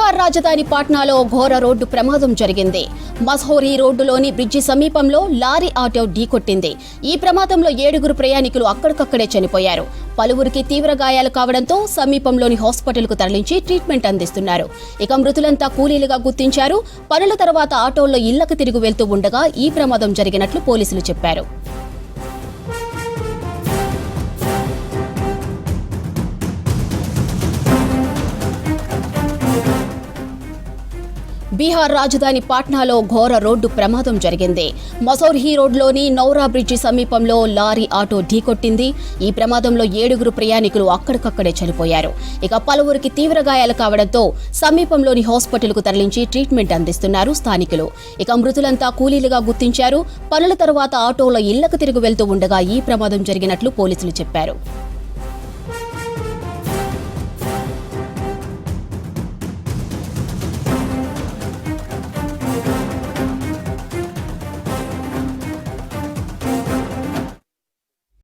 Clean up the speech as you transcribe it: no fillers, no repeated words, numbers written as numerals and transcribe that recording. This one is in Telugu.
బీహార్ రాజధాని పాట్నాలో ఘోర రోడ్డు ప్రమాదం జరిగింది. మస్హోరీ రోడ్డులోని బ్రిడ్జి సమీపంలో లారీ ఆటో ఢీకొట్టింది. ఈ ప్రమాదంలో 7 ప్రయాణికులు అక్కడికక్కడే చనిపోయారు. పలువురికి తీవ్ర గాయాలు కావడంతో సమీపంలోని హాస్పిటల్కు తరలించి ట్రీట్మెంట్ అందిస్తున్నారు. ఇక మృతులంతా కూలీలుగా గుర్తించారు. పనుల తర్వాత ఆటోల్లో ఇళ్లకు తిరిగి వెళ్తూ ఉండగా ఈ ప్రమాదం జరిగినట్లు పోలీసులు చెప్పారు. బీహార్ రాజధాని పాట్నాలో ఘోర రోడ్డు ప్రమాదం జరిగింది. మసౌర్హీ రోడ్లోని నౌరా బ్రిడ్జి సమీపంలో లారీ ఆటో ఢీకొట్టింది. ఈ ప్రమాదంలో 7 ప్రయాణికులు అక్కడికక్కడే చనిపోయారు. ఇక పలువురికి తీవ్ర గాయాలు కావడంతో సమీపంలోని హాస్పిటల్కు తరలించి ట్రీట్మెంట్ అందిస్తున్నారు స్థానికులు. ఇక మృతులంతా కూలీలుగా గుర్తించారు. పనుల తర్వాత ఆటోలో ఇళ్లకు తిరిగి వెళ్తూ ఉండగా ఈ ప్రమాదం జరిగినట్లు పోలీసులు చెప్పారు.